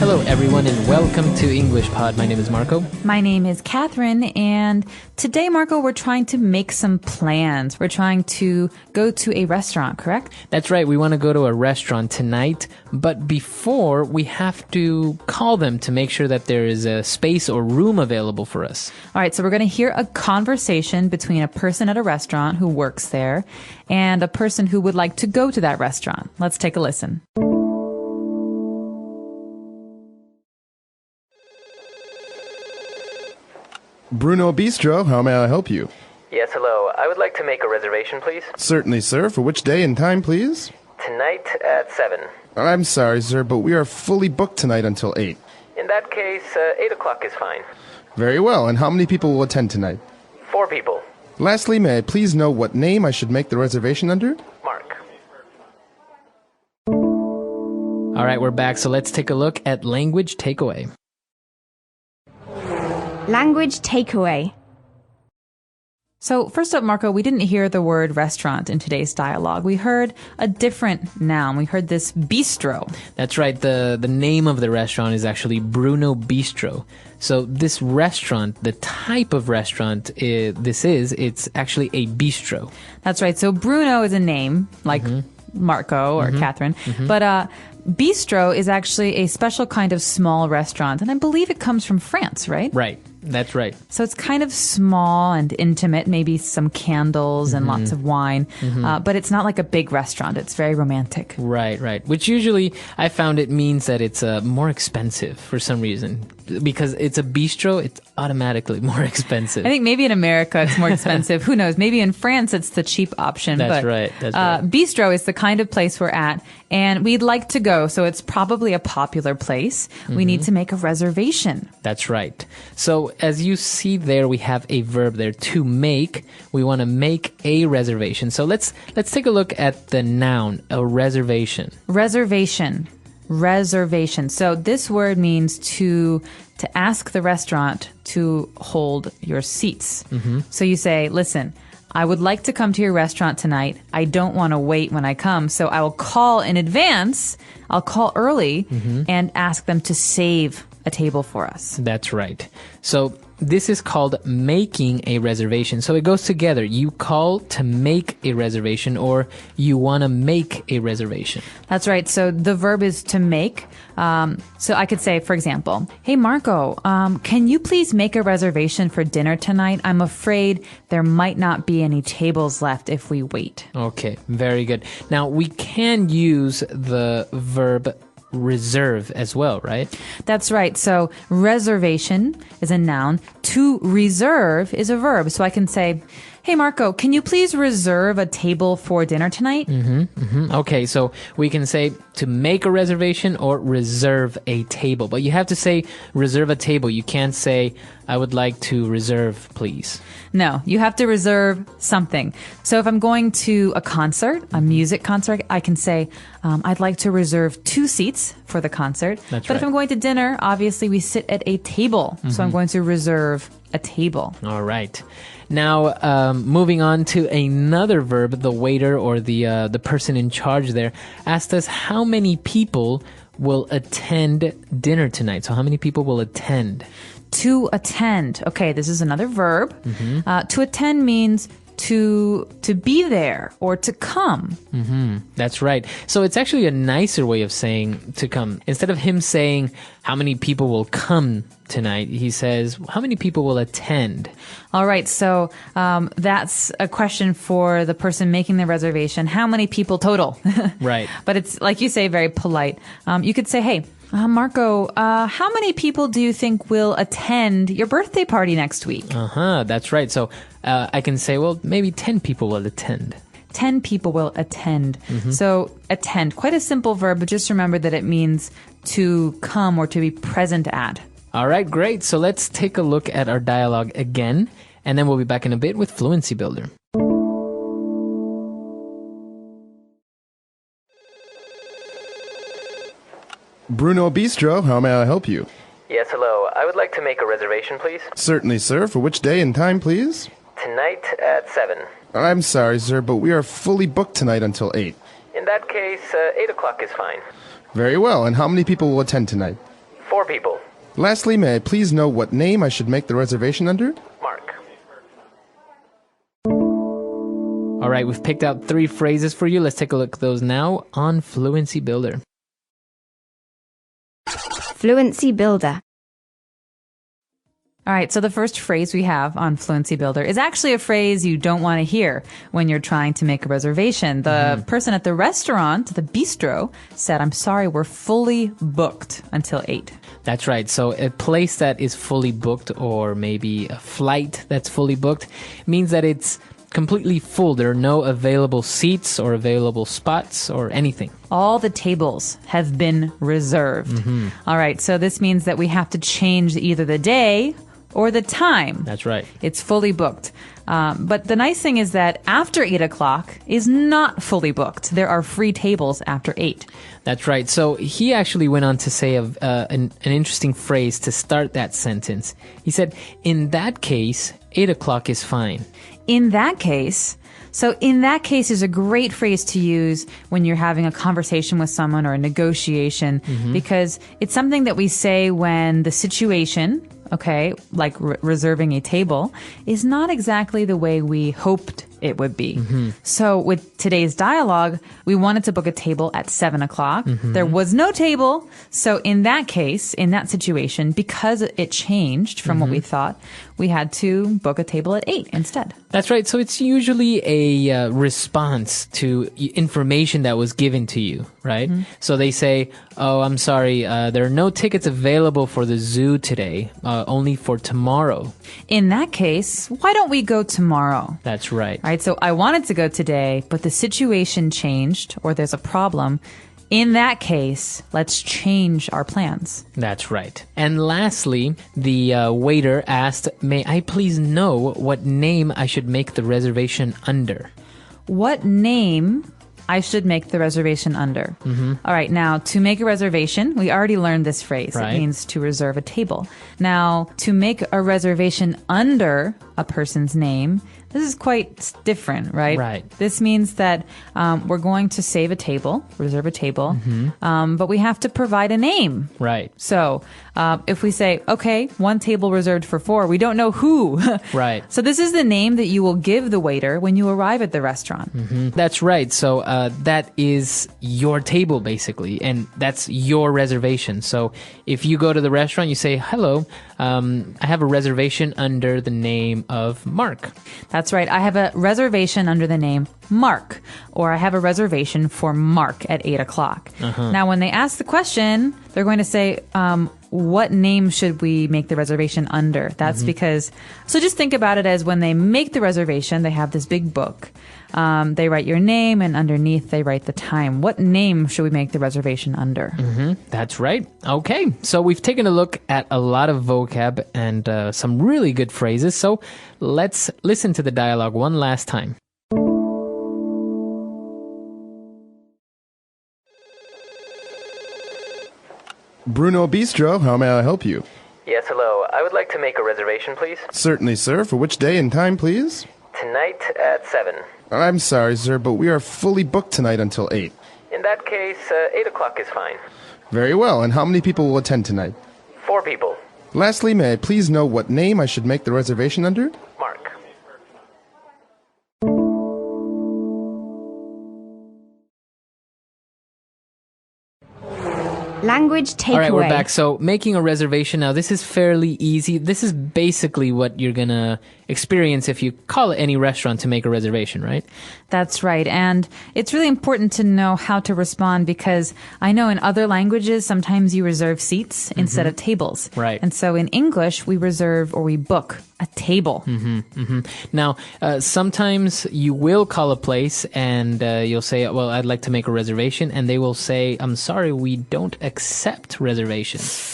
Hello, everyone, and welcome to englishpod. My name is Marco. My name is Catherine, and today, Marco, we're trying to make some plans. We're trying to go to a restaurant, correct? That's right. We want to go to a restaurant tonight, but before, we have to call them to make sure that there is a space or room available for us. All right, so we're going to hear a conversation between a person at a restaurant who works there and a person who would like to go to that restaurant. Let's take a listen. Bruno Bistro, how may I help you? Yes, hello. I would like to make a reservation, please. Certainly, sir. For which day and time, please? Tonight at 7. I'm sorry, sir, but we are fully booked tonight until 8. In that case, 8 o'clock is fine. Very well. And how many people will attend tonight? 4 people. Lastly, may I please know what name I should make the reservation under? Mark. All right, we're back, so let's take a look at language takeaway. Language takeaway. So first up, Marco, we didn't hear the word restaurant in today's dialogue. We heard a different noun. We heard this bistro. That's right. The name of the restaurant is actually Bruno Bistro. So this restaurant, the type of restaurant it's actually a bistro. That's right. So Bruno is a name, like Marco or Catherine. But bistro is actually a special kind of small restaurant. And I believe it comes from France, right? Right. That's right. So it's kind of small and intimate, maybe some candles and lots of wine, but it's not like a big restaurant. It's very romantic. Right, right. Which usually I found it means that it's more expensive for some reason. Because it's a bistro, it's automatically more expensive. I think maybe in America it's more expensive. Who knows? Maybe in France it's the cheap option. That's but, right. That's right. Bistro is the kind of place we're at, and we'd like to go, so it's probably a popular place. We need to make a reservation. That's right. So as you see there, we have a verb there, to make. We want to make a reservation. So let's take a look at the noun, a reservation. Reservation. So this word means to ask the restaurant to hold your seats. So you say, listen, I would like to come to your restaurant tonight. I don't want to wait when I come, so I will call in advance. I'll call early and ask them to save a table for us. That's right. So this is called making a reservation. So it goes together. You call to make a reservation, or you want to make a reservation. That's right. So the verb is to make. So I could say, for example, hey, Marco, can you please make a reservation for dinner tonight? I'm afraid there might not be any tables left if we wait. Okay, very good. Now, we can use the verb reserve as well, right? That's right. So reservation is a noun. To reserve is a verb. So I can say, hey, Marco, can you please reserve a table for dinner tonight? Okay, so we can say to make a reservation or reserve a table. But you have to say reserve a table. You can't say, I would like to reserve, please. No, you have to reserve something. So if I'm going to a concert, a music concert, I can say, I'd like to reserve 2 seats for the concert. That's but right. if I'm going to dinner, obviously we sit at a table. So I'm going to reserve a table. All right. Now, moving on to another verb, the waiter or the person in charge there asked us how many people will attend dinner tonight. So how many people will attend? To attend. Okay, this is another verb. To attend means to be there or to come. That's right. So it's actually a nicer way of saying to come. Instead of him saying how many people will come tonight, he says how many people will attend. All right, so that's a question for the person making the reservation. How many people total? Right. But it's, like you say, very polite. You could say, hey, Marco, how many people do you think will attend your birthday party next week? That's right. So I can say, well, maybe 10 people will attend. 10 people will attend. So attend, quite a simple verb, but just remember that it means to come or to be present at. All right, great. So let's take a look at our dialogue again, and then we'll be back in a bit with Fluency Builder. Bruno Bistro, how may I help you? Yes, hello. I would like to make a reservation, please. Certainly, sir. For which day and time, please? Tonight at 7. I'm sorry, sir, but we are fully booked tonight until 8. In that case, 8 o'clock is fine. Very well. And how many people will attend tonight? 4 people. Lastly, may I please know what name I should make the reservation under? Mark. All right, we've picked out 3 phrases for you. Let's take a look at those now on Fluency Builder. Fluency Builder. All right, so the first phrase we have on Fluency Builder is actually a phrase you don't want to hear when you're trying to make a reservation. The person at the restaurant, the bistro, said, I'm sorry, we're fully booked until 8. That's right. So a place that is fully booked, or maybe a flight that's fully booked, means that it's completely full. There are no available seats or available spots or anything. All the tables have been reserved. All right, so this means that we have to change either the day or the time. That's right. It's fully booked. But the nice thing is that after 8 o'clock is not fully booked. There are free tables after 8. That's right. So he actually went on to say an interesting phrase to start that sentence. He said, in that case, 8 o'clock is fine. In that case. So in that case is a great phrase to use when you're having a conversation with someone or a negotiation, because it's something that we say when the situation, okay, like reserving a table, is not exactly the way we hoped it would be. So with today's dialogue, we wanted to book a table at 7 o'clock. There was no table. So in that case, in that situation, because it changed from what we thought, we had to book a table at 8 instead. That's right. So it's usually a response to information that was given to you, right? So they say, oh, I'm sorry, there are no tickets available for the zoo today, only for tomorrow. In that case, why don't we go tomorrow? That's right. All right, so I wanted to go today, but the situation changed, or there's a problem. In that case, let's change our plans. That's right. And lastly, the waiter asked, may I please know what name I should make the reservation under? What name I should make the reservation under? All right, now, to make a reservation, we already learned this phrase. Right. It means to reserve a table. Now, to make a reservation under a person's name, this is quite different, right? Right. This means that we're going to save a table, reserve a table, but we have to provide a name. Right. So if we say, okay, 1 table reserved for 4, we don't know who. Right. So this is the name that you will give the waiter when you arrive at the restaurant. That's right. So that is your table, basically, and that's your reservation. So if you go to the restaurant, you say, hello, I have a reservation under the name of Mark. That's right. I have a reservation under the name Mark, or I have a reservation for Mark at 8 o'clock. Now, when they ask the question, they're going to say, what name should we make the reservation under? That's because, so just think about it as when they make the reservation, they have this big book. They write your name, and underneath they write the time. What name should we make the reservation under? That's right. Okay, so we've taken a look at a lot of vocab and some really good phrases. So let's listen to the dialogue one last time. Bruno Bistro, how may I help you? Yes, hello. I would like to make a reservation, please. Certainly, sir. For which day and time, please? Tonight at 7. I'm sorry, sir, but we are fully booked tonight until 8. In that case, 8 o'clock is fine. Very well. And how many people will attend tonight? 4 people. Lastly, may I please know what name I should make the reservation under? Mark. Language takeaway. All right, we're back. So making a reservation now, this is fairly easy. This is basically what you're going to experience if you call any restaurant to make a reservation, right? That's right. And it's really important to know how to respond, because I know in other languages, sometimes you reserve seats instead of tables. Right. And so in English, we reserve or we book a table. Now, sometimes you will call a place and you'll say, well, I'd like to make a reservation. And they will say, I'm sorry, we don't accept reservations.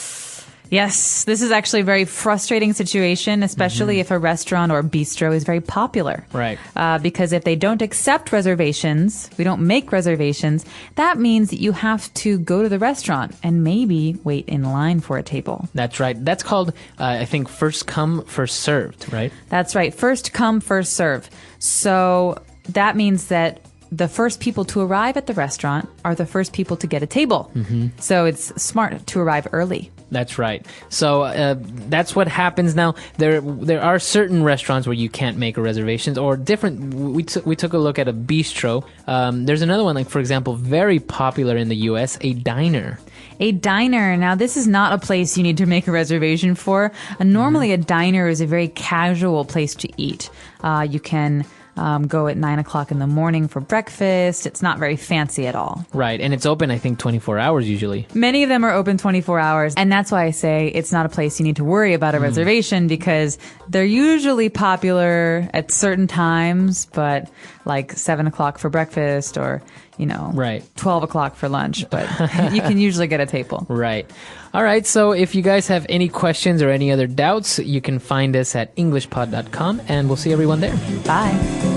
Yes, this is actually a very frustrating situation, especially if a restaurant or bistro is very popular. Right. Because if they don't accept reservations, we don't make reservations, that means that you have to go to the restaurant and maybe wait in line for a table. That's right. That's called, I think, first come, first served, right? That's right. First come, first serve. So that means that the first people to arrive at the restaurant are the first people to get a table. So it's smart to arrive early. That's right. So that's what happens now. There are certain restaurants where you can't make a reservations, or different. We took a look at a bistro. There's another one, like for example, very popular in the U.S., a diner. A diner. Now, this is not a place you need to make a reservation for. Normally, a diner is a very casual place to eat. You can go at 9 o'clock in the morning for breakfast. It's not very fancy at all. Right, and it's open, I think, 24 hours usually. Many of them are open 24 hours, and that's why I say it's not a place you need to worry about a reservation, because they're usually popular at certain times, but like 7 o'clock for breakfast or, right, 12 o'clock for lunch, but you can usually get a table. Right. All right, so if you guys have any questions or any other doubts, you can find us at englishpod.com, and we'll see everyone there. Bye.